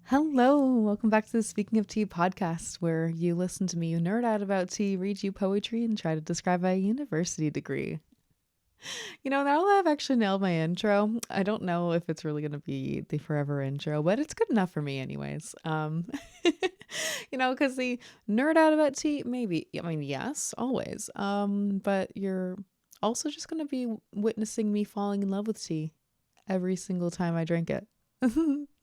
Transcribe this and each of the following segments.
Hello, welcome back to the Speaking of Tea podcast, where you listen to me nerd out about tea, read you poetry, and try to describe my university degree. Now that I've actually nailed my intro, I don't know if it's really going to be the forever intro, but it's good enough for me, anyways. Because the nerd out about tea, maybe, I mean, yes, always. But you're also just going to be witnessing me falling in love with tea every single time I drink it.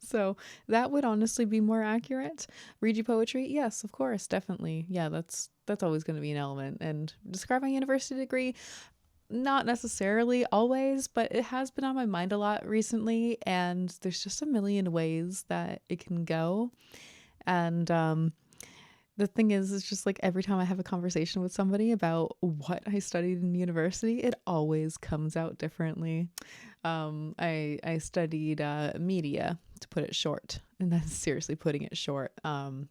So that would honestly be more accurate. Read you poetry? Yes, of course, definitely. Yeah, that's always going to be an element. And describe my university degree? Not necessarily always, but it has been on my mind a lot recently, and there's just a million ways that it can go. And the thing is, it's just like every time I have a conversation with somebody about what I studied in university, it always comes out differently. I studied media, to put it short, and that's seriously putting it short.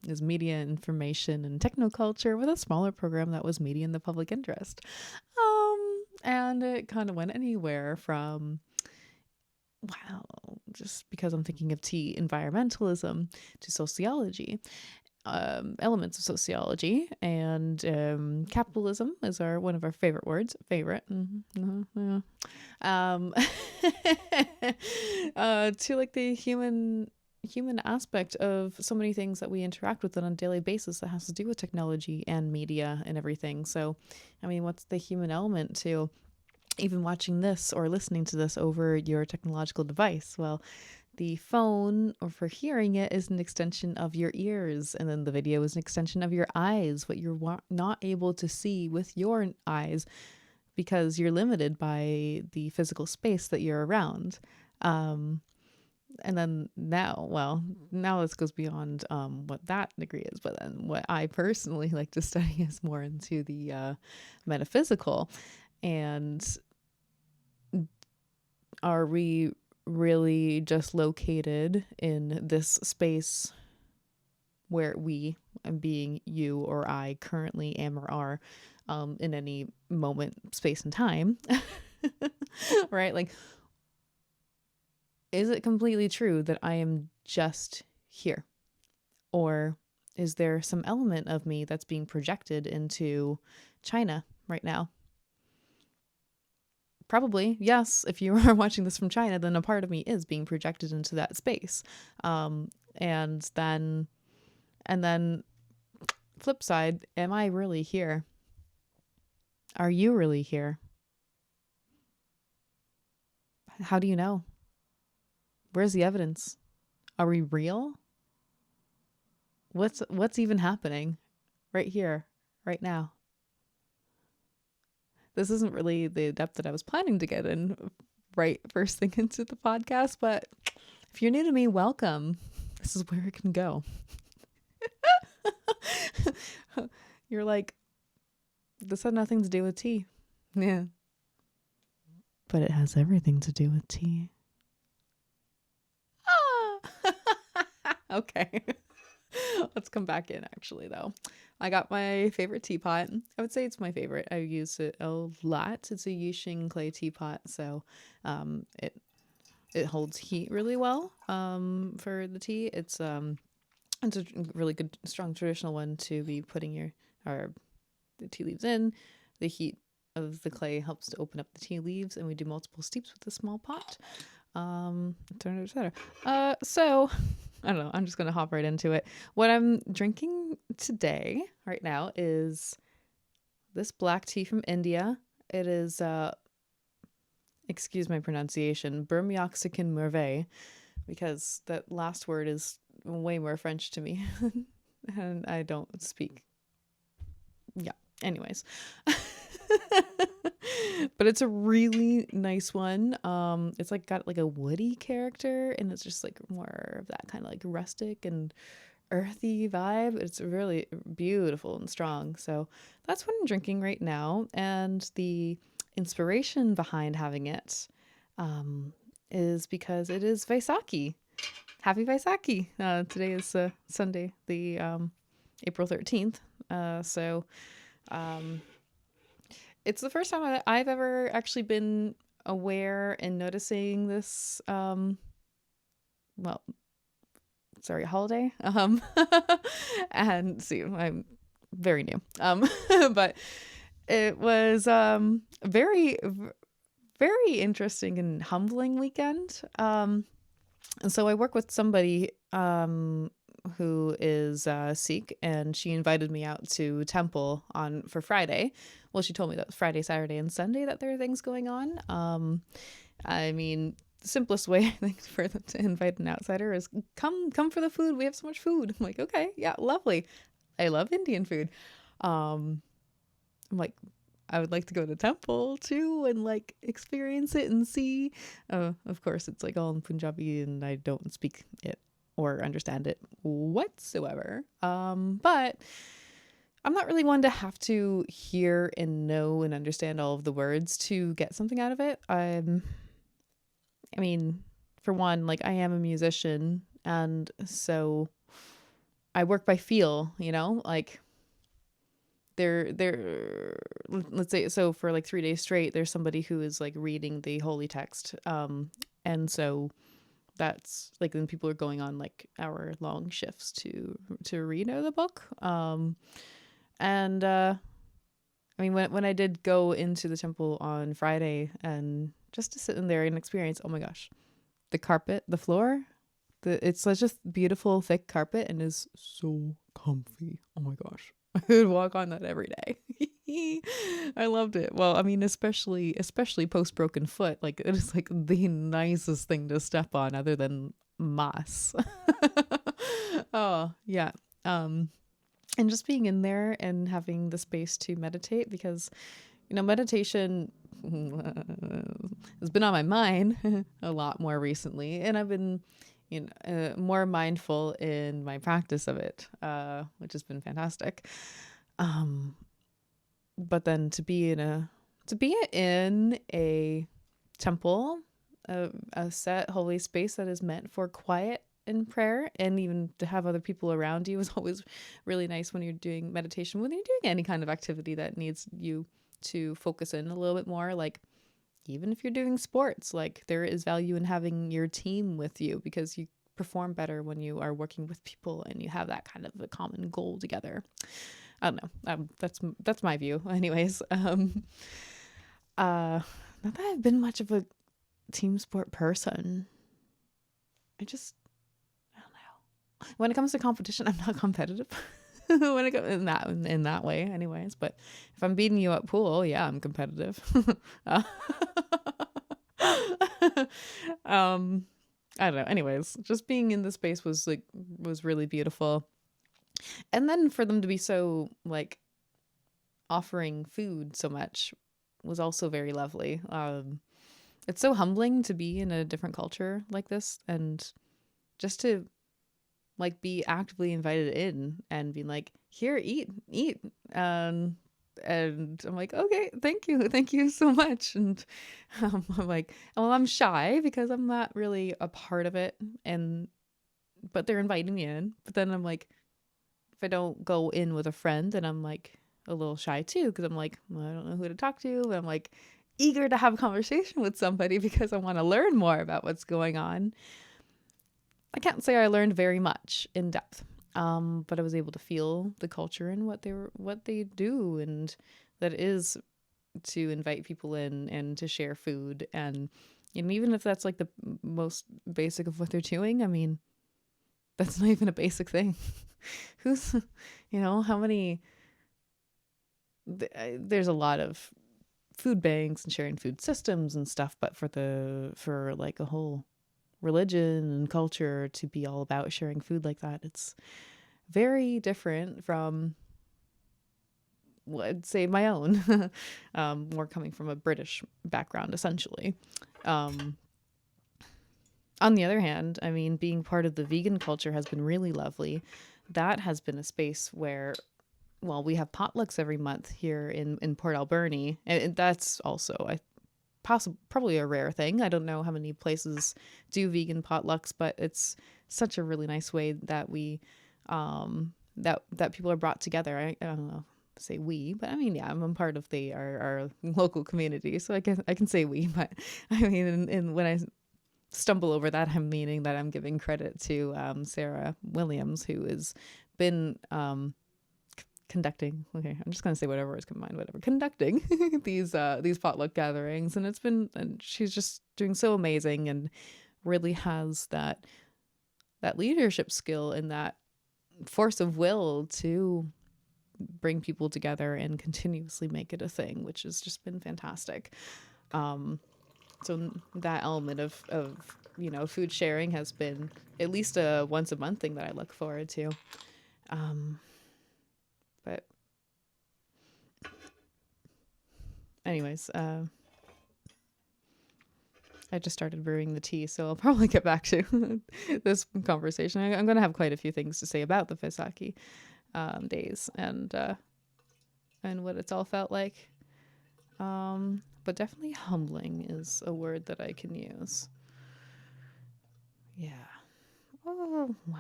Is media information and technoculture with a smaller program that was media in the public interest. And it kind of went anywhere from, wow, just because I'm thinking of tea, environmentalism to sociology, elements of sociology, and capitalism is one of our favorite words. Favorite. Yeah. Um, to like the human aspect of so many things that we interact with on a daily basis that has to do with technology and media and everything. So, I mean, what's the human element to even watching this or listening to this over your technological device? Well, the phone, or for hearing it, is an extension of your ears, and then the video is an extension of your eyes, what you're not able to see with your eyes because you're limited by the physical space that you're around. And then now this goes beyond what that degree is, but then what I personally like to study is more into the metaphysical. And are we really just located in this space where we, being you or I, currently am or are in any moment, space, and time? Right? Like, is it completely true that I am just here? Or is there some element of me that's being projected into China right now? Probably, yes. If you are watching this from China, then a part of me is being projected into that space. And then flip side, am I really here? Are you really here? How do you know? Where's the evidence? Are we real? What's even happening right here, right now? This isn't really the depth that I was planning to get in right first thing into the podcast, but if you're new to me, welcome. This is where it can go. You're like, this had nothing to do with tea. Yeah. But it has everything to do with tea. Ah! Okay. Let's come back in, actually, though. I got my favorite teapot. I would say it's my favorite. I use it a lot. It's a Yixing clay teapot, so it holds heat really well for the tea. It's a really good, strong traditional one to be putting the tea leaves in. The heat of the clay helps to open up the tea leaves, and we do multiple steeps with a small pot. So I don't know. I'm just gonna hop right into it. What I'm drinking today, right now, is this black tea from India. It is excuse my pronunciation, Bermiok Sikkim Merveille, because that last word is way more French to me, and I don't speak. Yeah. Anyways. But it's a really nice one. It's like got like a woody character, and it's just like more of that kind of like rustic and earthy vibe. It's really beautiful and strong. So that's what I'm drinking right now. And the inspiration behind having it is because it is Vaisakhi. Happy Vaisakhi. Today is Sunday, the April 13th. So it's the first time I've ever actually been aware and noticing this, well, holiday. And see, I'm very new. But it was very interesting and humbling weekend. And so I work with somebody who is Sikh, and she invited me out to temple for Friday. Well, she told me that was Friday, Saturday, and Sunday that there are things going on. I mean, the simplest way I think for them to invite an outsider is come for the food. We have so much food. I'm like, okay, yeah, lovely. I love Indian food. I'm like, I would like to go to temple too and like experience it and see. Of course, it's like all in Punjabi and I don't speak it or understand it whatsoever. But I'm not really one to have to hear and know and understand all of the words to get something out of it. I mean, for one, like I am a musician, and so I work by feel, like let's say, so for like 3 days straight, there's somebody who is like reading the holy text. And so that's like, then people are going on like hour-long shifts to read out of the book. And I mean, when I did go into the temple on Friday and just to sit in there and experience, oh my gosh, the carpet, the floor, it's such a beautiful thick carpet and is so comfy. Oh my gosh. I would walk on that every day. I loved it. Well, I mean, especially post broken foot, like it is like the nicest thing to step on other than moss. Oh, yeah. And just being in there and having the space to meditate, because meditation has been on my mind a lot more recently, and I've been more mindful in my practice of it, which has been fantastic. But then to be in a temple, a set holy space that is meant for quiet and prayer, and even to have other people around you is always really nice when you're doing meditation, when you're doing any kind of activity that needs you to focus in a little bit more. Like even if you're doing sports, like there is value in having your team with you, because you perform better when you are working with people and you have that kind of a common goal together. I don't know. That's my view. Anyways, not that I've been much of a team sport person. I don't know. When it comes to competition, I'm not competitive. When it comes in that way, anyways. But if I'm beating you at pool, yeah, I'm competitive. I don't know. Anyways, just being in the space was really beautiful. And then for them to be so like offering food so much was also very lovely. It's so humbling to be in a different culture like this, and just to like be actively invited in and being like, here, eat. And I'm like, okay, thank you so much. And I'm like, well, I'm shy because I'm not really a part of it, but they're inviting me in. But then I'm like, if I don't go in with a friend, then I'm like a little shy too, because I'm like, well, I don't know who to talk to. But I'm like eager to have a conversation with somebody because I want to learn more about what's going on. I can't say I learned very much in depth. But I was able to feel the culture and what they do, and that is to invite people in and to share food. And even if that's like the most basic of what they're doing, I mean, that's not even a basic thing. Who's, how many, there's a lot of food banks and sharing food systems and stuff, but for like a whole religion and culture to be all about sharing food like that, it's very different from, let's say, my own. More coming from a British background, essentially. On the other hand, I mean, being part of the vegan culture has been really lovely. That has been a space where, well, we have potlucks every month here in Port Alberni, and that's also probably a rare thing. I don't know how many places do vegan potlucks, but it's such a really nice way that we that people are brought together. I don't know, say we, but I mean, yeah, I'm part of our local community, so I can say we. But I mean, and when stumble over that, I'm meaning that I'm giving credit to Sarah Williams, who has been conducting. Okay, I'm just gonna say whatever is combined, whatever. Conducting these potluck gatherings, and she's just doing so amazing, and really has that leadership skill and that force of will to bring people together and continuously make it a thing, which has just been fantastic. So that element of food sharing has been at least a once a month thing that I look forward to. But anyways, I just started brewing the tea, so I'll probably get back to this conversation. I'm going to have quite a few things to say about the Vaisakhi days and what it's all felt like. But definitely humbling is a word that I can use. Yeah. Oh, wow.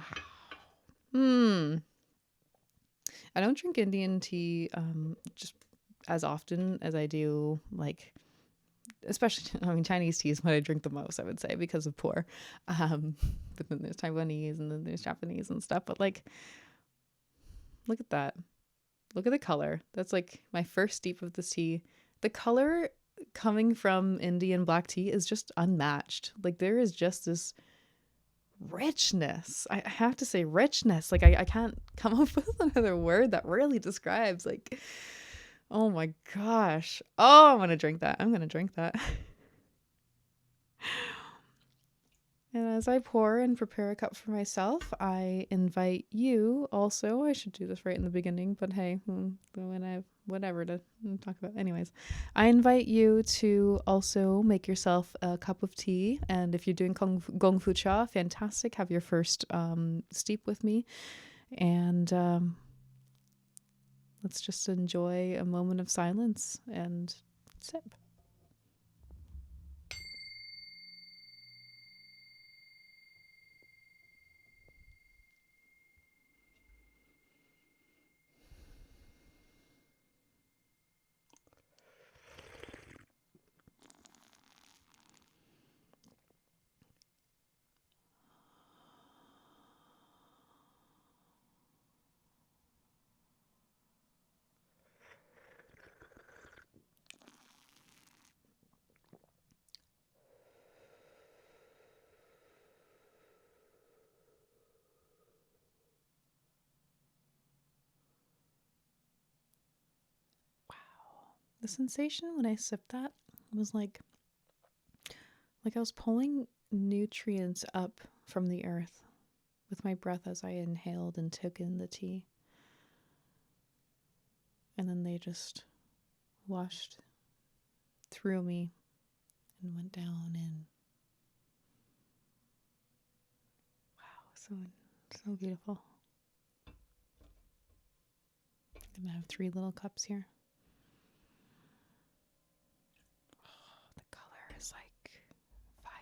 I don't drink Indian tea just as often as I do, like, especially, I mean, Chinese tea is what I drink the most, I would say, because of poor. But then there's Taiwanese and then there's Japanese and stuff. But like, look at that. Look at the color. That's like my first steep of this tea. The color coming from Indian black tea is just unmatched. Like, there is just this richness. I have to say richness. Like, I can't come up with another word that really describes, like, oh my gosh. Oh, I'm going to drink that. I'm going to drink that. And as I pour and prepare a cup for myself, I invite you also. I should do this right in the beginning, but hey, when I have whatever to talk about. Anyways, I invite you to also make yourself a cup of tea. And if you're doing gong fu cha, fantastic. Have your first steep with me. And let's just enjoy a moment of silence and sip. The sensation when I sipped that was like I was pulling nutrients up from the earth with my breath as I inhaled and took in the tea. And then they just washed through me and went down and wow, so beautiful. I'm gonna have 3 little cups here. Oh, the color is like fire.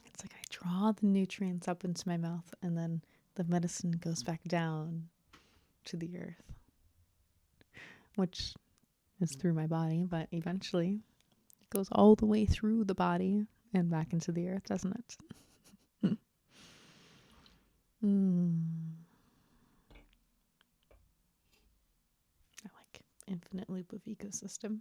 It's like I draw the nutrients up into my mouth and then the medicine goes back down to the earth, which is through my body, but eventually it goes all the way through the body and back into the earth, doesn't it? I like infinite loop of ecosystem.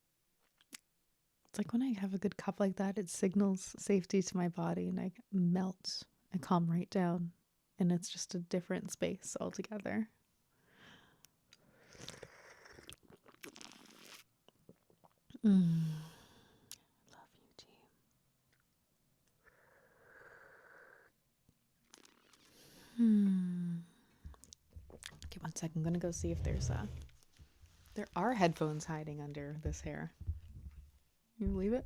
It's like when I have a good cup like that, it signals safety to my body and I melt. I calm right down. And it's just a different space altogether. Love you, tea. Okay, one second. I'm gonna go see if there are headphones hiding under this hair. You believe it?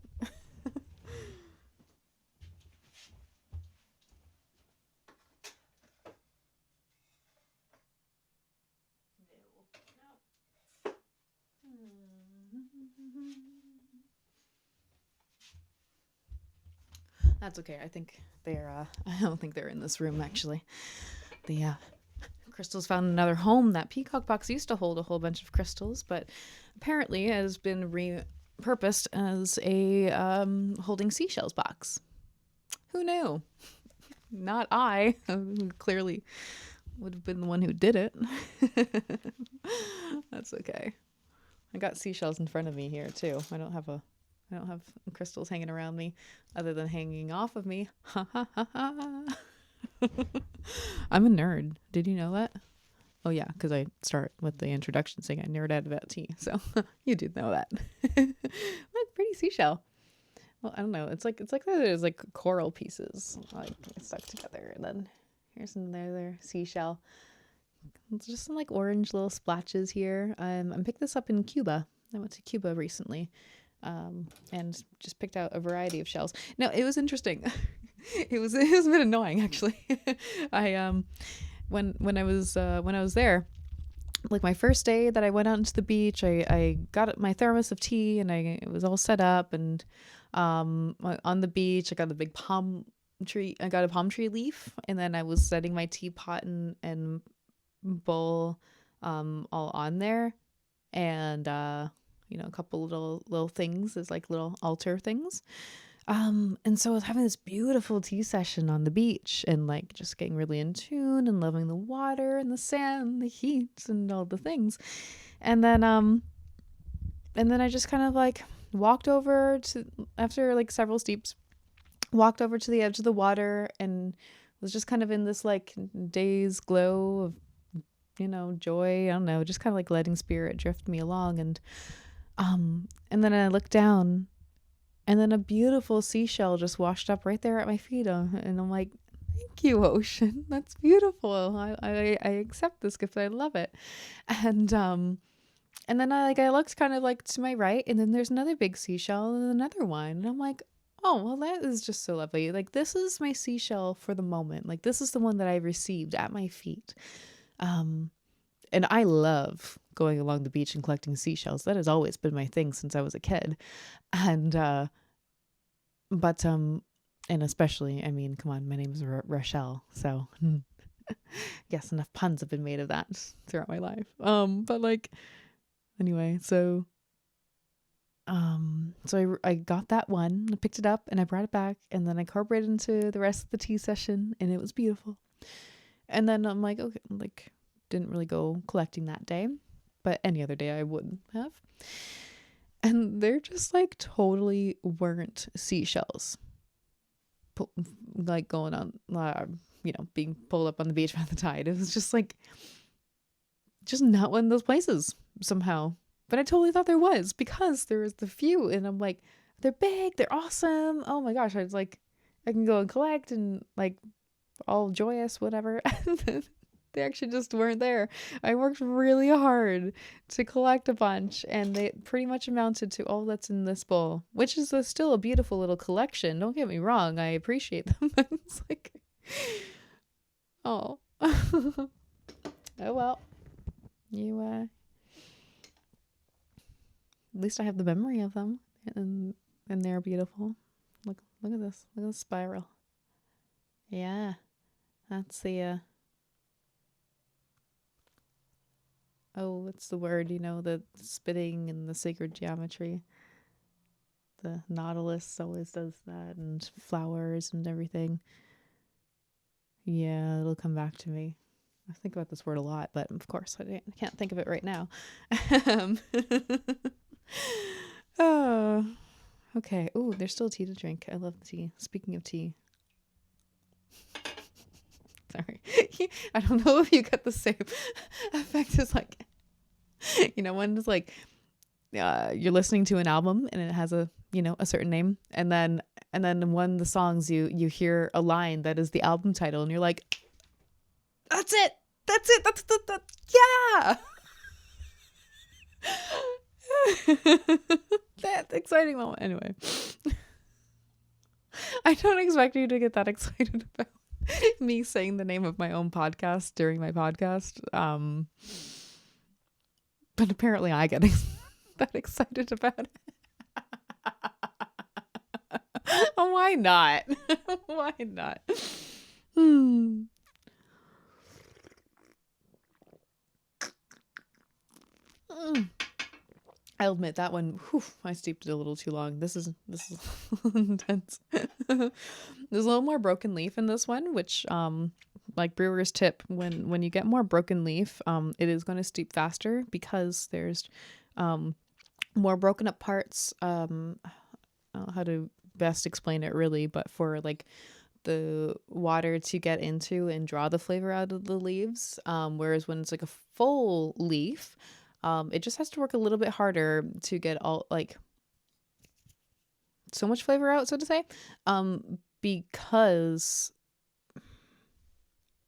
That's okay. I think they're. I don't think they're in this room actually. The crystals found another home. That peacock box used to hold a whole bunch of crystals, but apparently has been repurposed as a holding seashells box. Who knew? Not I. Who clearly would have been the one who did it. That's okay. I got seashells in front of me here too. I don't have crystals hanging around me other than hanging off of me. I'm a nerd. Did you know that? Oh yeah, because I start with the introduction saying I nerd out about tea. So you did know that. Look, pretty seashell. Well, I don't know. It's like there's like coral pieces like stuck together, and then here's another seashell. It's just some like orange little splatches here. I picked this up in Cuba. I went to Cuba recently, and just picked out a variety of shells. Now it was interesting. It was a bit annoying actually. I when I was there, like my first day that I went out into the beach, I got my thermos of tea and it was all set up, and on the beach I got a big palm tree. I got a palm tree leaf, and then I was setting my teapot and bowl all on there, and a couple little things as like little altar things. And so I was having this beautiful tea session on the beach and like just getting really in tune and loving the water and the sand and the heat and all the things. And then I just kind of like walked over to, after like several steeps, walked over to the edge of the water and was just kind of in this like dazed glow of, joy. I don't know, just kind of like letting spirit drift me along. And then I looked down, and then a beautiful seashell just washed up right there at my feet. And I'm like, thank you, ocean. That's beautiful. I accept this gift. I love it. And then I looked kind of like to my right, and then there's another big seashell and another one. And I'm like, oh, well, that is just so lovely. Like, this is my seashell for the moment. Like, this is the one that I received at my feet. And I love going along the beach and collecting seashells. That has always been my thing since I was a kid. And, and especially, I mean, come on, my name is Rochelle. So yes, enough puns have been made of that throughout my life. But like, anyway, so I got that one, I picked it up and I brought it back, and then I incorporated into the rest of the tea session, and it was beautiful. And then I'm like, okay, like, didn't really go collecting that day, but any other day I wouldn't have. And they're just like totally weren't seashells, like going on, being pulled up on the beach by the tide. It was just like, just not one of those places somehow. But I totally thought there was, because there was the few, and I'm like, they're big, they're awesome. Oh my gosh, I was like, I can go and collect and like all joyous, whatever. They actually just weren't there. I worked really hard to collect a bunch, and they pretty much amounted to all that's in this bowl, which is still a beautiful little collection. Don't get me wrong. I appreciate them. But it's like, oh, oh well, at least I have the memory of them, and they're beautiful. Look at this. Look at the spiral. Yeah, that's the oh, what's the word? The spitting and the sacred geometry. The nautilus always does that, and flowers and everything. Yeah, it'll come back to me. I think about this word a lot, but of course I can't think of it right now. Oh, Okay. Oh, there's still tea to drink. I love tea. Speaking of tea. Sorry. I don't know if you get the same effect as like, when it's like you're listening to an album and it has a certain name, and then one of the songs you hear a line that is the album title, and you're like, that's it, that's the yeah. That exciting moment. Anyway, I don't expect you to get that excited about me saying the name of my own podcast during my podcast, but apparently I get that excited about it. Why not? Why not? I'll admit that one, I steeped it a little too long. This is intense. There's a little more broken leaf in this one, which like brewer's tip, when you get more broken leaf, it is going to steep faster because there's more broken up parts. I don't know how to best explain it really, but for like the water to get into and draw the flavor out of the leaves, whereas when it's like a full leaf, it just has to work a little bit harder to get all like so much flavor out, so to say, because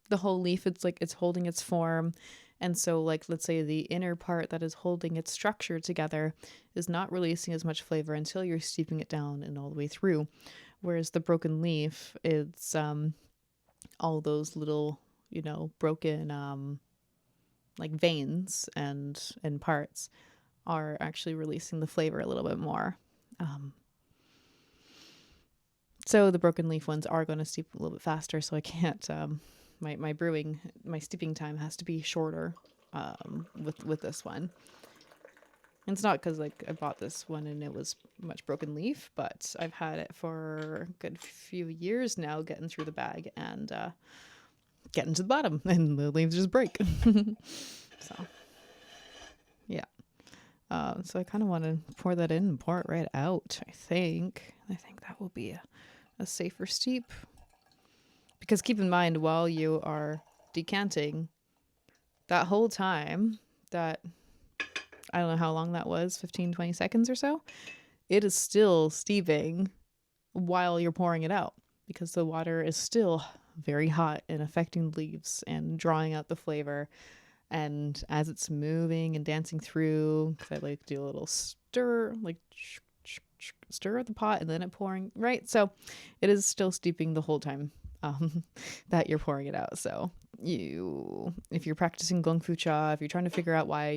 the whole leaf, it's holding its form. And so, like, let's say the inner part that is holding its structure together is not releasing as much flavor until you're steeping it down and all the way through. Whereas the broken leaf, it's all those little, broken like veins and parts are actually releasing the flavor a little bit more. So the broken leaf ones are going to steep a little bit faster. So I can't. My steeping time has to be shorter with this one. And it's not because like I bought this one and it was much broken leaf, but I've had it for a good few years now, getting through the bag and getting to the bottom, and the leaves just break. So yeah. So I kind of want to pour that in and pour it right out. I think that will be a safer steep. Because keep in mind, while you are decanting, that whole time, that, I don't know how long that was, 15, 20 seconds or so, it is still steeping while you're pouring it out, because the water is still very hot and affecting the leaves and drawing out the flavor. And as it's moving and dancing through, because I like to do a little stir, like stir the pot and then it pouring, right? So it is still steeping the whole time that you're pouring it out. So if you're practicing gong fu cha, if you're trying to figure out why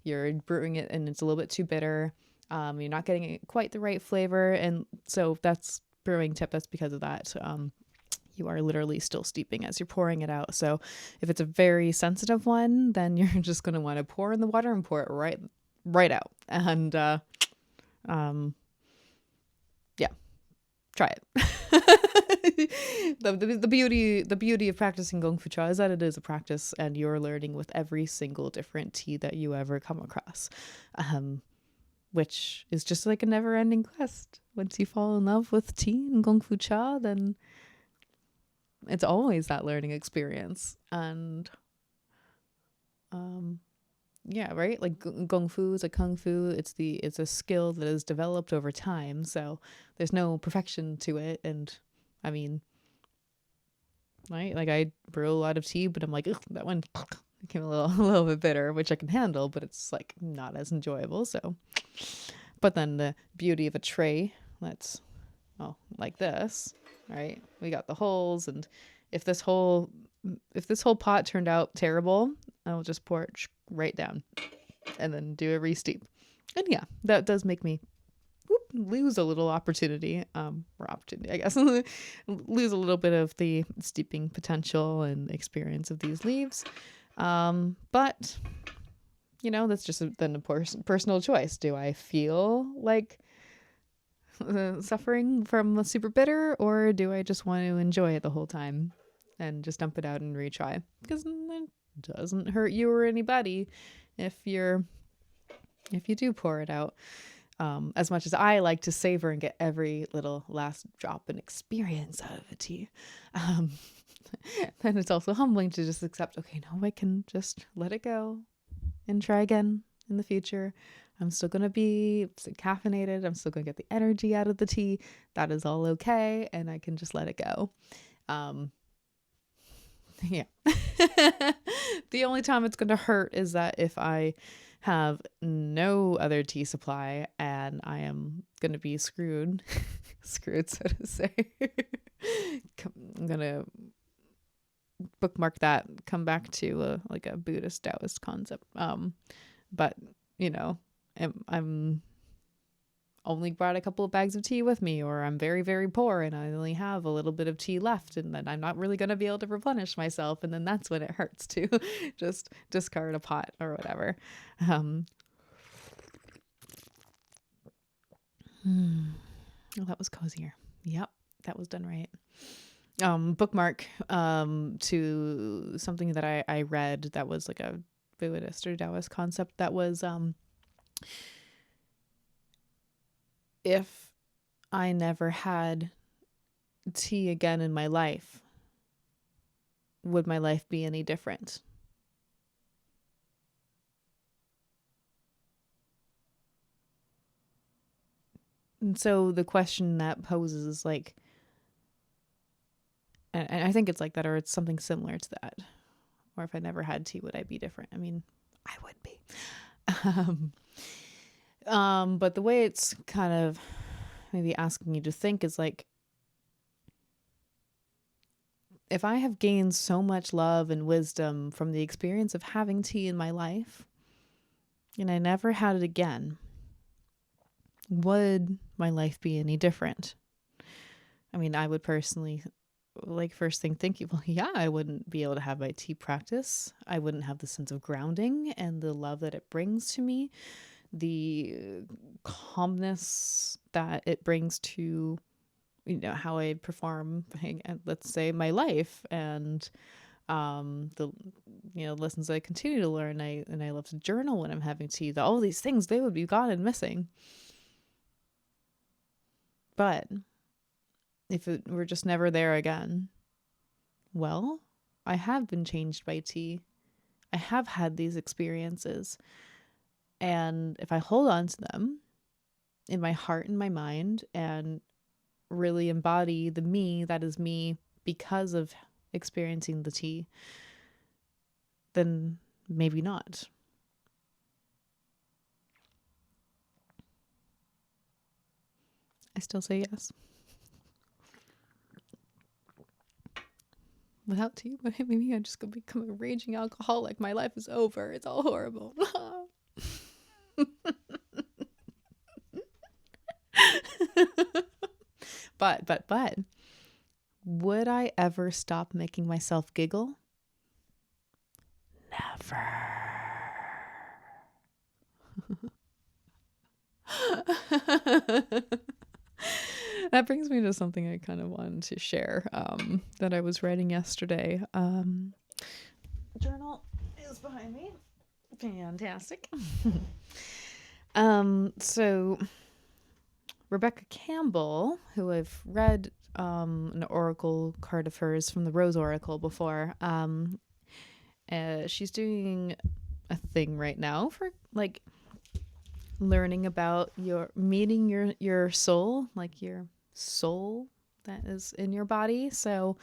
you're brewing it and it's a little bit too bitter, you're not getting quite the right flavor, and so that's brewing tip. That's because of that. You are literally still steeping as you're pouring it out. So if it's a very sensitive one, then you're just going to want to pour in the water and pour it right out. And yeah, try it. The beauty of practicing gong fu cha is that it is a practice, and you're learning with every single different tea that you ever come across, which is just like a never-ending quest. Once you fall in love with tea and gong fu cha, then it's always that learning experience. And yeah, right, like gong fu is a kung fu. It's a skill that is developed over time, so there's no perfection to it. And I mean, right, like I brew a lot of tea, but I'm like, that one became a little bit bitter, which I can handle, but it's like not as enjoyable. So, but then the beauty of a tray, that's like this, right? We got the holes, and if this whole pot turned out terrible, I'll just pour it right down and then do a re-steep. And yeah, that does make me lose a little opportunity, I guess, lose a little bit of the steeping potential and experience of these leaves. But that's just then a personal choice. Do I feel like suffering from a super bitter, or do I just want to enjoy it the whole time and just dump it out and retry? Because it doesn't hurt you or anybody if you do pour it out. as much as I like to savor and get every little last drop and experience out of a tea, um, then it's also humbling to just accept, okay, no, I can just let it go and try again in the future. I'm still going to be caffeinated. I'm still going to get the energy out of the tea. That is all okay. And I can just let it go. Yeah. The only time it's going to hurt is that if I have no other tea supply and I am going to be screwed, so to say. I'm going to bookmark that, come back to a Buddhist Taoist concept. But I'm only brought a couple of bags of tea with me, or I'm very, very poor and I only have a little bit of tea left, and then I'm not really going to be able to replenish myself. And then that's when it hurts to just discard a pot or whatever. Oh, that was cozier. Yep. That was done right. Bookmark to something that I read that was like a Buddhist or Taoist concept that was if I never had tea again in my life, would my life be any different? And so the question that poses is like, and I think it's like that, or it's something similar to that. Or if I never had tea, would I be different? I mean, I would be. But the way it's kind of maybe asking you to think is like, if I have gained so much love and wisdom from the experience of having tea in my life, and I never had it again, would my life be any different? I mean, I would personally, like, first thing thinking, well, yeah, I wouldn't be able to have my tea practice. I wouldn't have the sense of grounding and the love that it brings to me, the calmness that it brings to, how I perform, let's say, my life, and the lessons I continue to learn. I love to journal when I'm having tea. All these things, they would be gone and missing. But if it were just never there again, well, I have been changed by tea. I have had these experiences. And if I hold on to them in my heart and my mind and really embody the me that is me because of experiencing the tea, then maybe not. I still say yes. Without tea, maybe I'm just gonna become a raging alcoholic. My life is over. It's all horrible. But would I ever stop making myself giggle? Never. That brings me to something I kind of wanted to share, that I was writing yesterday. Journal is behind me. Fantastic. So Rebecca Campbell, who I've read an oracle card of hers from the Rose Oracle before, she's doing a thing right now for like learning about meeting your soul, like your soul that is in your body. So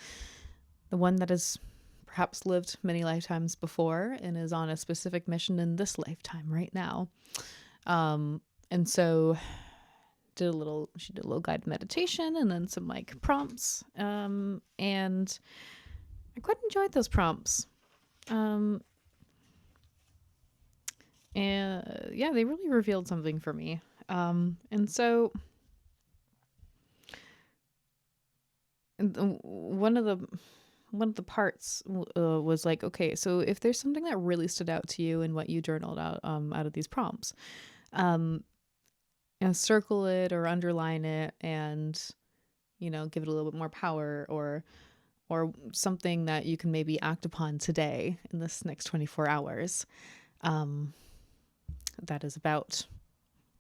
the one that has perhaps lived many lifetimes before and is on a specific mission in this lifetime right now. And so she did a little guided meditation and then some like prompts. And I quite enjoyed those prompts. And yeah, they really revealed something for me. And so one of the parts was like, okay, so if there's something that really stood out to you in what you journaled out of these prompts, circle it or underline it and, give it a little bit more power, or something that you can maybe act upon today in this next 24 hours. That is about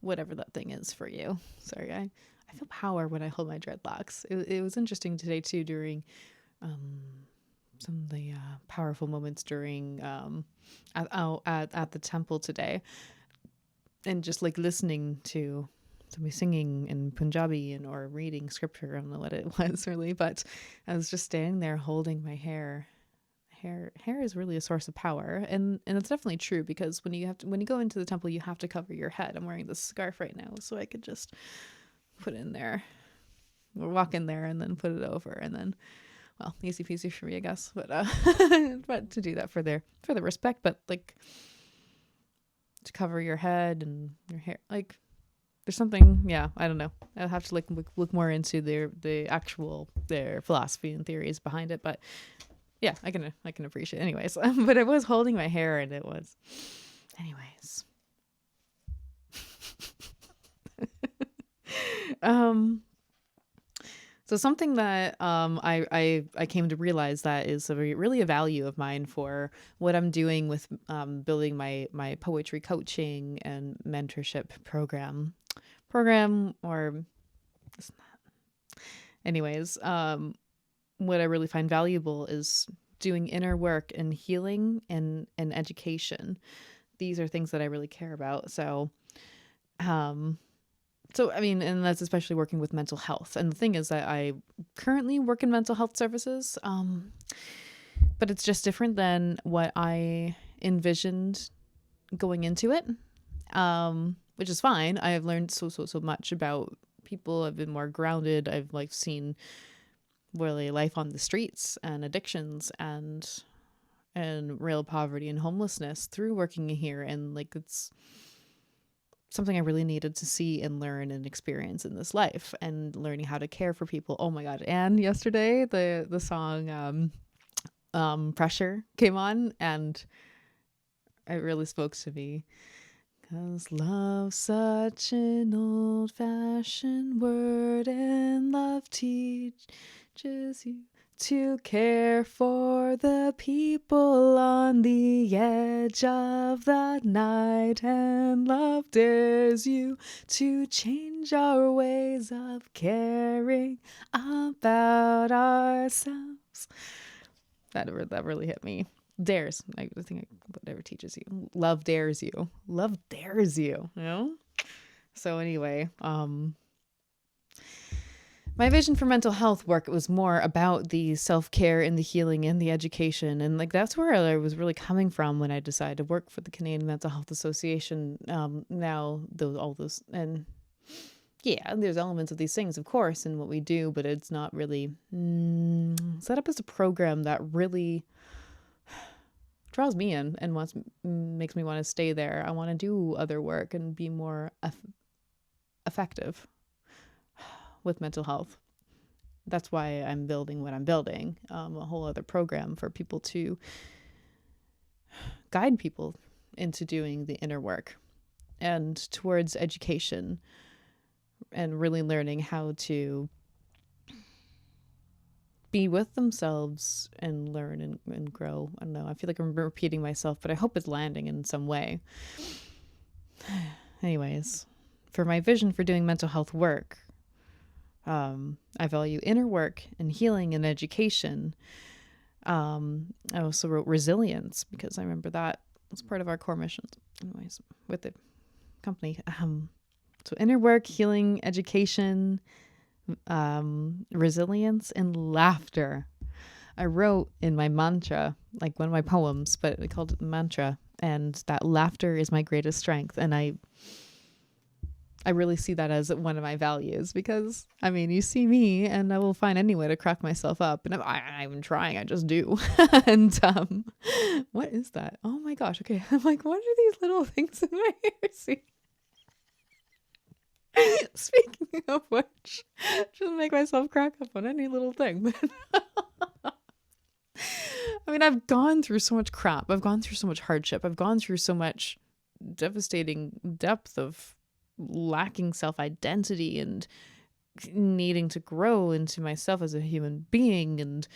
whatever that thing is for you. Sorry, I feel power when I hold my dreadlocks. It was interesting today too, during some of the powerful moments during at the temple today, and just like listening to somebody singing in Punjabi or reading scripture. I don't know what it was really, but I was just standing there holding my hair. Hair is really a source of power, and it's definitely true, because when you go into the temple, you have to cover your head. I'm wearing this scarf right now, so I could just put it in there, or walk in there and then put it over, and then, well, easy peasy for me, I guess. But but to do that for the respect, but like to cover your head and your hair, like there's something, yeah, I don't know. I'll have to look more into their philosophy and theories behind it, but yeah, I can appreciate it. Anyways. But I was holding my hair, and it was, anyways. So something that I came to realize that is really a value of mine for what I'm doing with building my poetry coaching and mentorship program, or anyways, what I really find valuable is doing inner work and healing and education. These are things that I really care about. So, I mean, and that's especially working with mental health. And the thing is that I currently work in mental health services, but it's just different than what I envisioned going into it, which is fine. I have learned so much about people. I've been more grounded. I've like seen really life on the streets and addictions and real poverty and homelessness through working here, and like it's something I really needed to see and learn and experience in this life, and learning how to care for people. Oh my god. And yesterday the song Pressure came on, and it really spoke to me, because love's such an old-fashioned word, and love teaches you to care for the people on the edge of the night, and love dares you to change our ways of caring about ourselves. That really hit me. Dares. I think whatever teaches you. Love dares you. Love dares you. You know? So anyway, my vision for mental health work was more about the self-care and the healing and the education. And like, that's where I was really coming from when I decided to work for the Canadian Mental Health Association. Now all those, and yeah, there's elements of these things, of course, in what we do, but it's not really set up as a program that really draws me in and makes me want to stay there. I want to do other work and be more effective with mental health. That's why I'm building what I'm building, a whole other program for people to guide people into doing the inner work and towards education, and really learning how to be with themselves and learn and grow. I don't know. I feel like I'm repeating myself, but I hope it's landing in some way. Anyways, for my vision for doing mental health work, I value inner work and healing and education. I also wrote resilience, because I remember that was part of our core missions, anyways, with the company. So inner work, healing, education, resilience, and laughter. I wrote in my mantra, like one of my poems, but I called it mantra, and that laughter is my greatest strength. And I really see that as one of my values, because I mean, you see me and I will find any way to crack myself up, and I'm trying, I just do. And what is that? Oh my gosh. Okay. I'm like, what are these little things in my hair? See? Speaking of which, just make myself crack up on any little thing. I mean, I've gone through so much crap. I've gone through so much hardship. I've gone through so much devastating depth of lacking self-identity and needing to grow into myself as a human being, and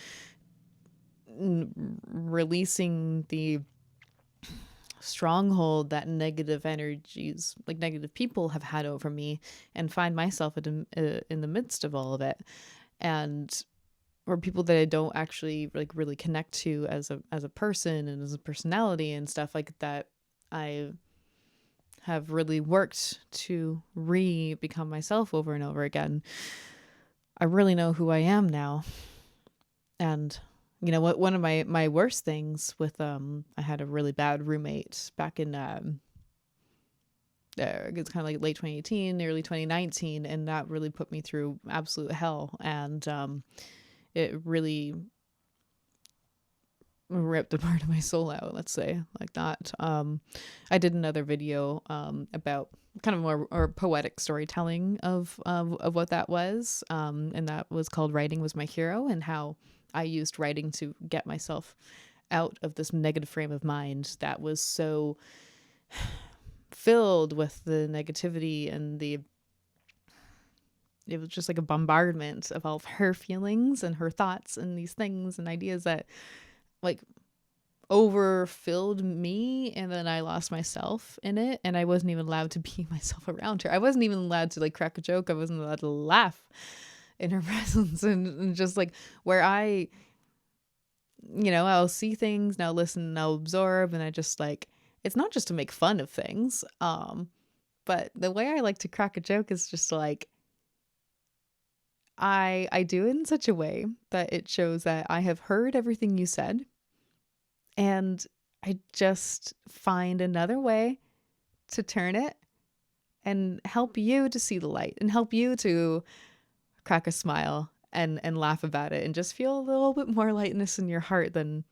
releasing the stronghold that negative energies, like negative people, have had over me, and find myself in the midst of all of it, and or people that I don't actually like really connect to as a person and as a personality and stuff like that. I have really worked to become myself over and over again. I really know who I am now. And you know what, one of my worst things with I had a really bad roommate back in it's kind of like late 2018, early 2019, and that really put me through absolute hell. And it really ripped a part of my soul out, let's say, like that. I did another video about kind of more or poetic storytelling of what that was, and that was called Writing Was My Hero, and how I used writing to get myself out of this negative frame of mind that was so filled with the negativity and it was just like a bombardment of all of her feelings and her thoughts and these things and ideas that like overfilled me, and then I lost myself in it, and I wasn't even allowed to be myself around her. I wasn't even allowed to like crack a joke. I wasn't allowed to laugh in her presence, and just like where I, I'll see things, and I'll listen, and I'll absorb, and I just like, it's not just to make fun of things, but the way I like to crack a joke is just like, I do it in such a way that it shows that I have heard everything you said, and I just find another way to turn it and help you to see the light and help you to crack a smile and laugh about it and just feel a little bit more lightness in your heart than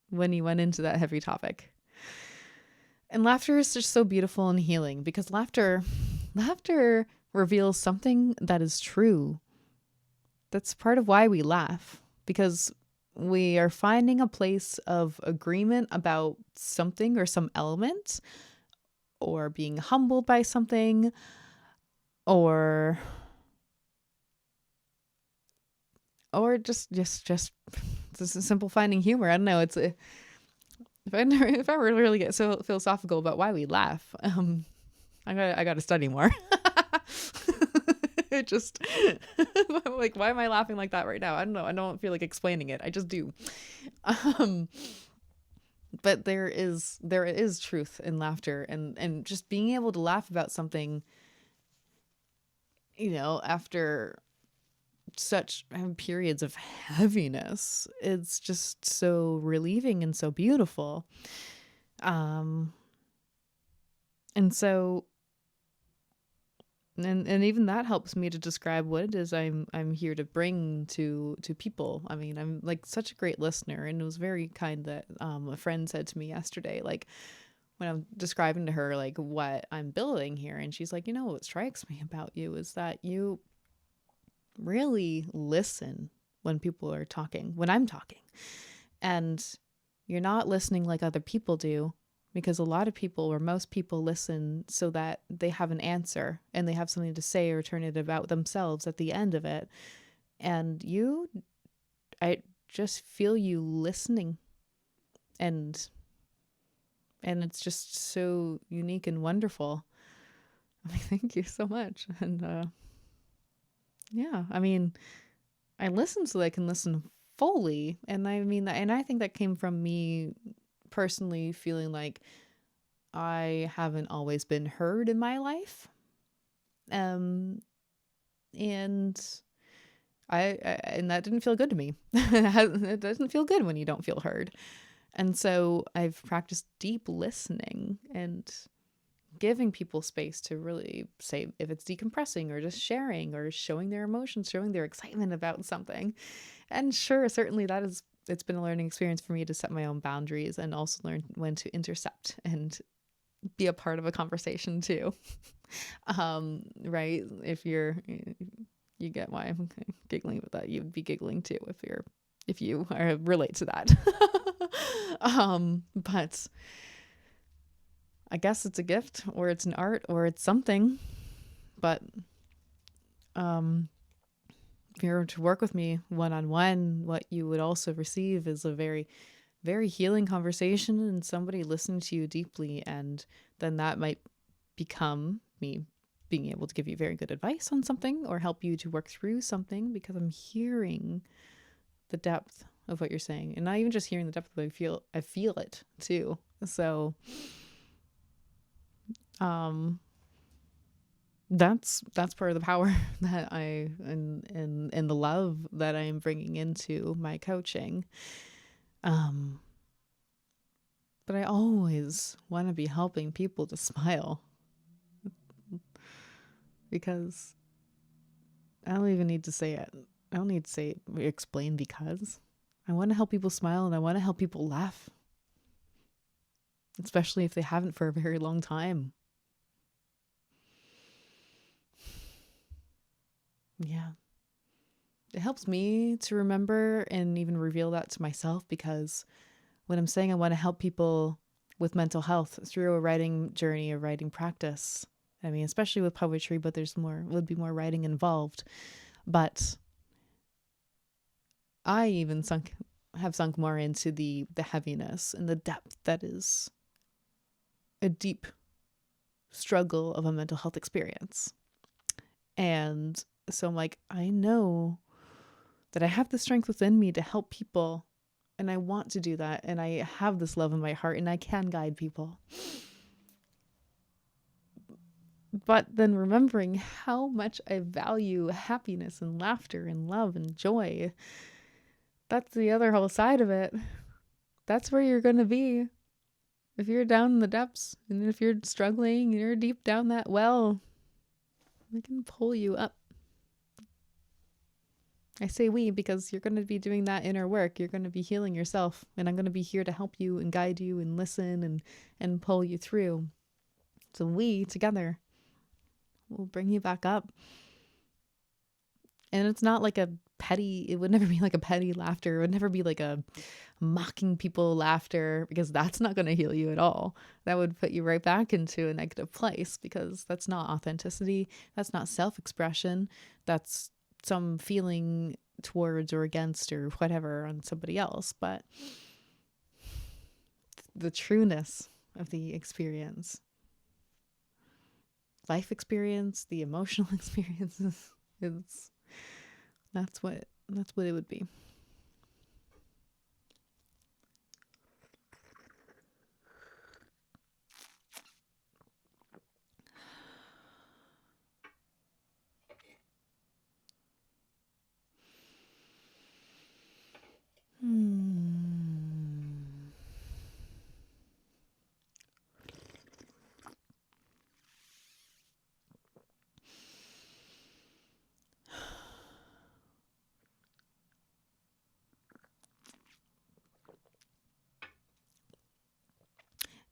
when you went into that heavy topic. And laughter is just so beautiful and healing, because laughter reveals something that is true. That's part of why we laugh, because we are finding a place of agreement about something or some element, or being humbled by something, or just this is simple finding humor. I don't know. It's if I were to really get so philosophical about why we laugh, I got to study more. It just I'm like, why am I laughing like that right now? I don't know. I don't feel like explaining it. I just do. But there is truth in laughter, and just being able to laugh about something, after such periods of heaviness, it's just so relieving and so beautiful. And so and even that helps me to describe what it is I'm here to bring to people. I mean, I'm like such a great listener, and it was very kind that a friend said to me yesterday, like when I'm describing to her like what I'm building here, and she's like, what strikes me about you is that you really listen when people are talking, when I'm talking, and you're not listening like other people do. Because a lot of people, or most people, listen so that they have an answer and they have something to say or turn it about themselves at the end of it. And I just feel you listening, and it's just so unique and wonderful. I mean, thank you so much. And yeah, I mean, I listen so that I can listen fully, and I mean that, and I think that came from me personally feeling like I haven't always been heard in my life, and and that didn't feel good to me. It doesn't feel good when you don't feel heard, and so I've practiced deep listening and giving people space to really say if it's decompressing or just sharing or showing their emotions, showing their excitement about something. And sure, certainly it's been a learning experience for me to set my own boundaries and also learn when to intercept and be a part of a conversation too. Right? If you get why I'm giggling with that, you'd be giggling too if you relate to that. But I guess it's a gift, or it's an art, or it's something. But if you were to work with me one-on-one, what you would also receive is a very very healing conversation and somebody listening to you deeply, and then that might become me being able to give you very good advice on something or help you to work through something because I'm hearing the depth of what you're saying, and not even just hearing the depth, but I feel it too. So that's part of the power that I and the love that I am bringing into my coaching. But I always want to be helping people to smile, because I don't even need to say it. I don't need to explain, because I want to help people smile and I want to help people laugh, especially if they haven't for a very long time. Yeah. It helps me to remember and even reveal that to myself, because when I'm saying I want to help people with mental health through a writing journey, a writing practice, I mean, especially with poetry, but would be more writing involved. But I even have sunk more into the heaviness and the depth that is a deep struggle of a mental health experience. And so I'm like, I know that I have the strength within me to help people, and I want to do that, and I have this love in my heart, and I can guide people. But then remembering how much I value happiness and laughter and love and joy, that's the other whole side of it. That's where you're going to be. If you're down in the depths, and if you're struggling, you're deep down that well, we can pull you up. I say we because you're going to be doing that inner work. You're going to be healing yourself, and I'm going to be here to help you and guide you and listen and pull you through. So we together will bring you back up. And it's not like it would never be like a petty laughter. It would never be like a mocking people laughter, because that's not going to heal you at all. That would put you right back into a negative place, because that's not authenticity. That's not self-expression. That's some feeling towards or against or whatever on somebody else. But the trueness of the experience, life experience, the emotional experiences, that's what it would be.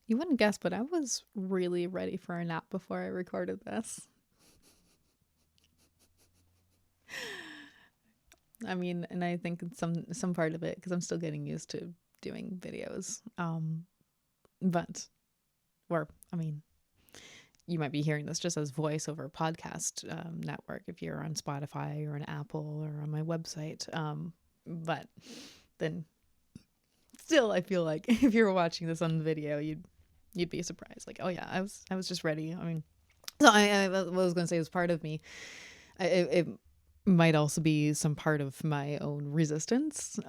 You wouldn't guess, but I was really ready for a nap before I recorded this. I mean, and I think it's some part of it because I'm still getting used to doing videos. You might be hearing this just as voice over podcast network if you're on Spotify or on Apple or on my website. But then still, I feel like if you were watching this on the video, you'd be surprised. Like, oh yeah, I was just ready. I mean, so I was going to say, as part of me, it might also be some part of my own resistance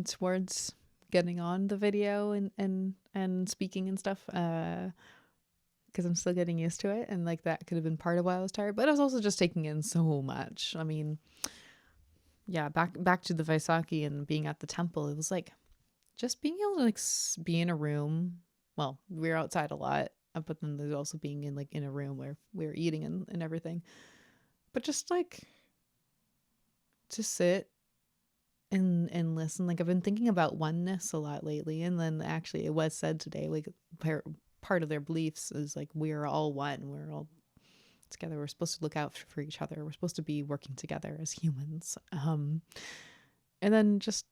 towards getting on the video and speaking and stuff, because I'm still getting used to it, and like that could have been part of why I was tired. But I was also just taking in so much. I mean, yeah, back to the Vaisakhi and being at the temple, it was like just being able to like be in a room. Well, we were outside a lot, but then there's also being in a room where we were eating and everything. But just like to sit and listen. Like, I've been thinking about oneness a lot lately, and then actually it was said today, like part of their beliefs is like we're all one, we're all together, we're supposed to look out for each other, we're supposed to be working together as humans. And then just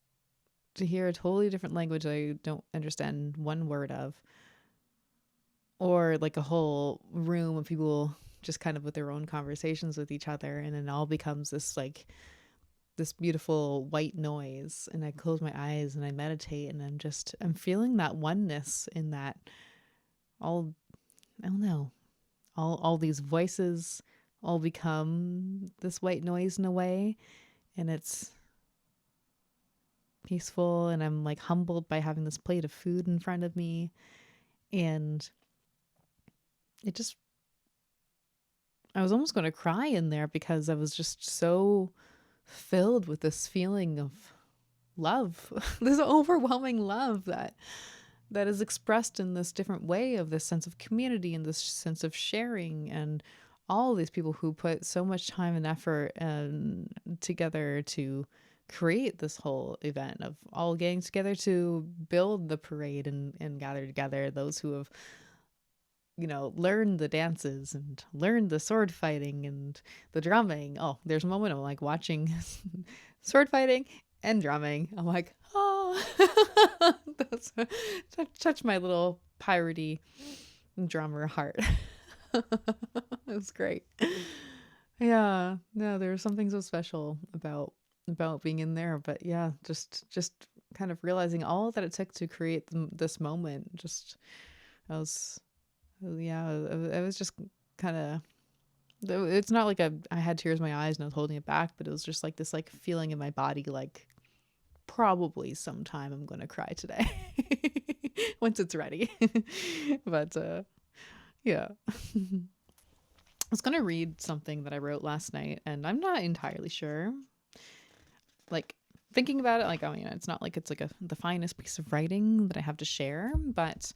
to hear a totally different language I don't understand one word of, or like a whole room of people just kind of with their own conversations with each other, and it all becomes this like this beautiful white noise, and I close my eyes and I meditate, and I'm feeling that oneness in that all, I don't know, all these voices all become this white noise in a way, and it's peaceful, and I'm like humbled by having this plate of food in front of me, and it just, I was almost going to cry in there because I was just so filled with this feeling of love, this overwhelming love that is expressed in this different way, of this sense of community and this sense of sharing, and all these people who put so much time and effort and together to create this whole event, of all getting together to build the parade and gather together those who have, you know, learned the dances and learned the sword fighting and the drumming. Oh, there's a moment I'm like watching sword fighting and drumming. I'm like, oh, that's touch my little piratey drummer heart. It was great. Yeah, no, there's something so special about being in there. But yeah, just kind of realizing all that it took to create this moment. Just, I was, yeah, I was just kind of, it's not like I had tears in my eyes and I was holding it back, but it was just like this like feeling in my body, like probably sometime I'm gonna cry today once it's ready. But yeah. I was gonna read something that I wrote last night, and I'm not entirely sure, like thinking about it, like, oh, you know, it's not like it's like the finest piece of writing that I have to share, but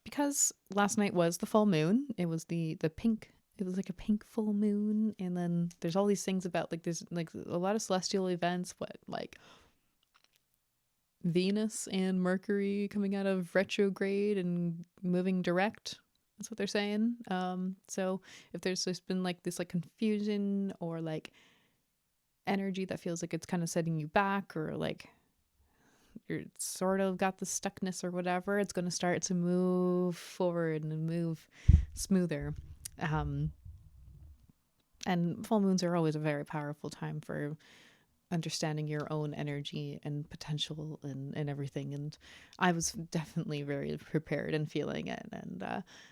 because last night was the full moon, it was the pink, it was like a pink full moon, and then there's all these things about like there's like a lot of celestial events, what, like Venus and Mercury coming out of retrograde and moving direct. That's what they're saying. So if there's just been like this like confusion or like energy that feels like it's kind of setting you back, or like you're sort of got the stuckness or whatever, it's going to start to move forward and move smoother. And full moons are always a very powerful time for understanding your own energy and potential and everything. And I was definitely very prepared and feeling it. And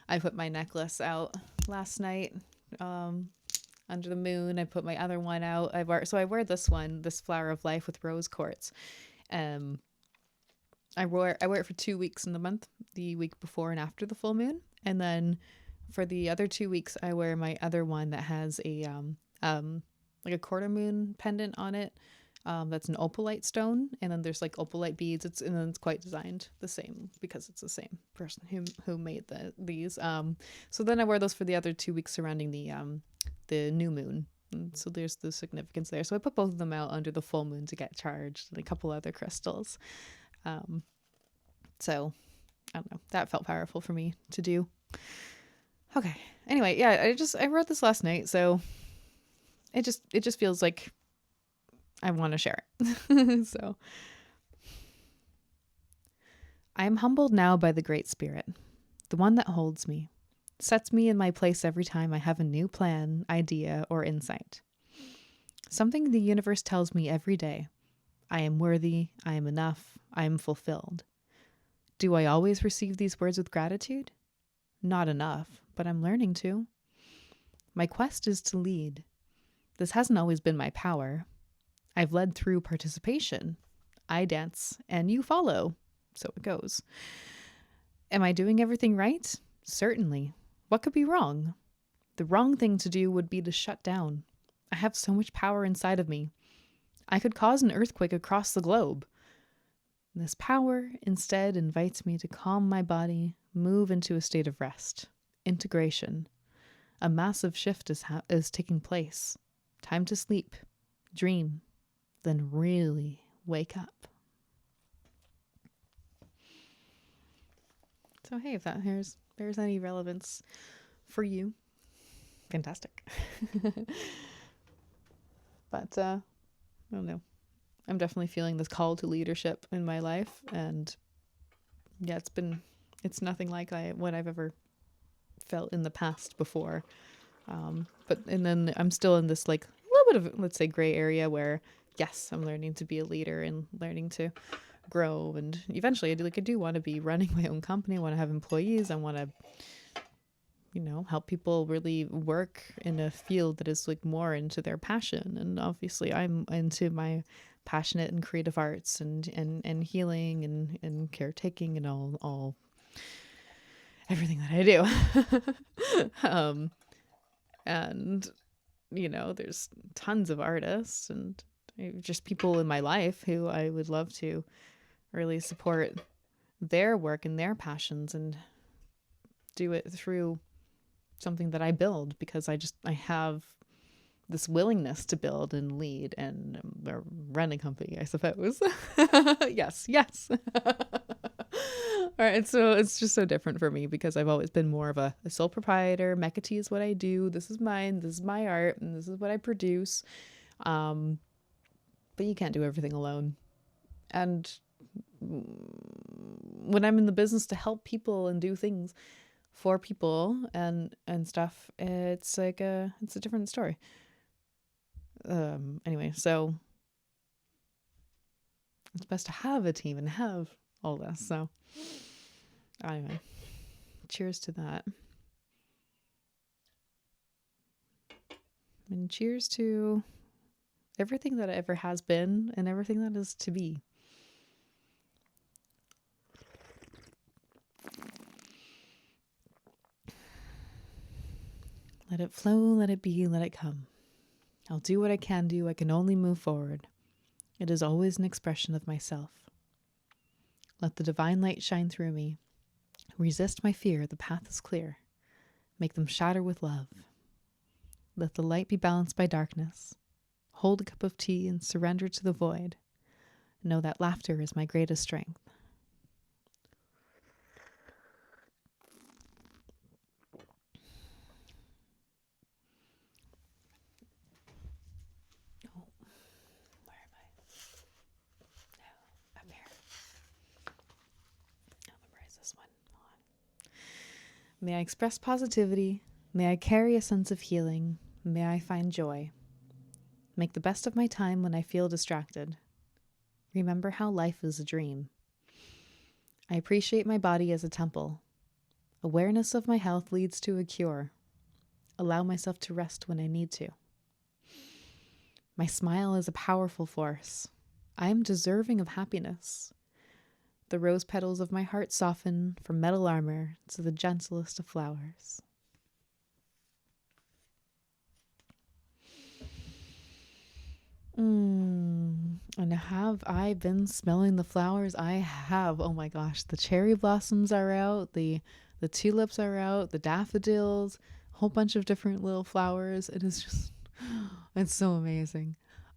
I put my necklace out last night under the moon. I put my other one out. I wear this one, this flower of life with rose quartz. I wear it for 2 weeks in the month, the week before and after the full moon. And then for the other 2 weeks, I wear my other one that has a like a quarter moon pendant on it. That's an opalite stone, and then there's like opalite beads. It's quite designed the same because it's the same person who made these. So then I wear those for the other 2 weeks surrounding the new moon. And so there's the significance there. So I put both of them out under the full moon to get charged, and a couple other crystals. So I don't know. That felt powerful for me to do. Okay. Anyway, yeah, I wrote this last night, so it just feels like I want to share it. So, I am humbled now by the Great Spirit, the one that holds me, sets me in my place every time I have a new plan, idea, or insight. Something the universe tells me every day. I am worthy, I am enough, I am fulfilled. Do I always receive these words with gratitude? Not enough, but I'm learning to. My quest is to lead. This hasn't always been my power. I've led through participation. I dance and you follow. So it goes. Am I doing everything right? Certainly. What could be wrong? The wrong thing to do would be to shut down. I have so much power inside of me. I could cause an earthquake across the globe. This power instead invites me to calm my body, move into a state of rest, integration. A massive shift is taking place. Time to sleep, dream, then really wake up. So hey, if there's any relevance for you, fantastic. But I don't know. I'm definitely feeling this call to leadership in my life, and yeah, it's nothing like what I've ever felt in the past before. And then I'm still in this like a little bit of, let's say, gray area where yes, I'm learning to be a leader and learning to grow. And eventually I do want to be running my own company. I want to have employees. I want to, help people really work in a field that is like more into their passion. And obviously I'm into my passionate and creative arts and healing and caretaking and all everything that I do. And there's tons of artists and just people in my life who I would love to really support their work and their passions and do it through something that I build, because I have this willingness to build and lead and run a company, I suppose. Yes. All right, so it's just so different for me because I've always been more of a sole proprietor. Mecca is what I do. This is mine. This is my art, and this is what I produce. But you can't do everything alone. And when I'm in the business to help people and do things for people and stuff, it's like it's a different story. Anyway, so it's best to have a team and have all this. So anyway, cheers to that. And cheers to everything that ever has been and everything that is to be. Let it flow, let it be, let it come. I'll do what I can do. I can only move forward. It is always an expression of myself. Let the divine light shine through me. Resist my fear. The path is clear. Make them shatter with love. Let the light be balanced by darkness. Hold a cup of tea and surrender to the void. Know that laughter is my greatest strength. May I express positivity. May I carry a sense of healing. May I find joy. Make the best of my time when I feel distracted. Remember how life is a dream. I appreciate my body as a temple. Awareness of my health leads to a cure. Allow myself to rest when I need to. My smile is a powerful force. I am deserving of happiness. The rose petals of my heart soften from metal armor to the gentlest of flowers. And have I been smelling the flowers? I have. Oh my gosh, the cherry blossoms are out, the tulips are out, the daffodils, a whole bunch of different little flowers. It is just, it's so amazing.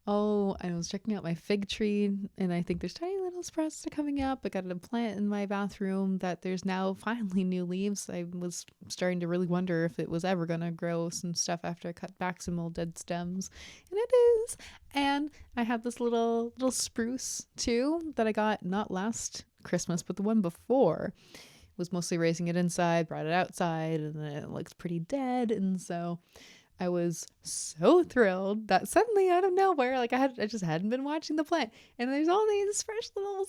Oh, I was checking out my fig tree, and I think there's tiny little sprouts that are coming up. I got a plant in my bathroom that there's now finally new leaves. I was starting to really wonder if it was ever going to grow some stuff after I cut back some old dead stems. And it is. And I have this little spruce, too, that I got not last Christmas, but the one before. Was mostly raising it inside, brought it outside, and then it looks pretty dead. And so I was so thrilled that suddenly out of nowhere, like I just hadn't been watching the plant, and there's all these fresh little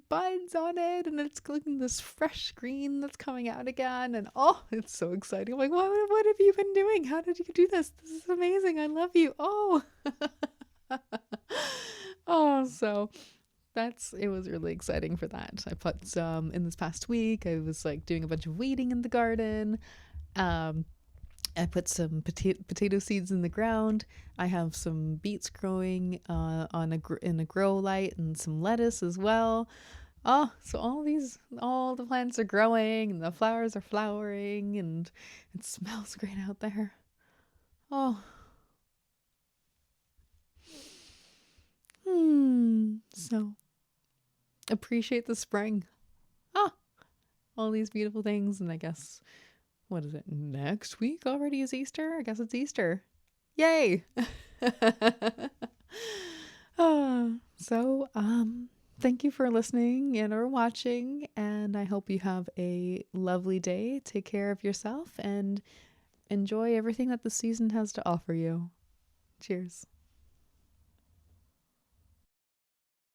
buds on it, and it's looking this fresh green that's coming out again, and oh, it's so exciting. I'm like, what have you been doing? How did you do this? This is amazing. I love you. Oh, oh, so it was really exciting for that. I put some in this past week. I was like doing a bunch of weeding in the garden. I put some potato seeds in the ground. I have some beets growing in a grow light, and some lettuce as well. Oh, so all the plants are growing and the flowers are flowering, and it smells great out there. Oh. So appreciate the spring. All these beautiful things, and I guess, what is it, next week already is Easter? I guess it's Easter. Yay! So, thank you for listening and or watching, and I hope you have a lovely day. Take care of yourself and enjoy everything that the season has to offer you. Cheers.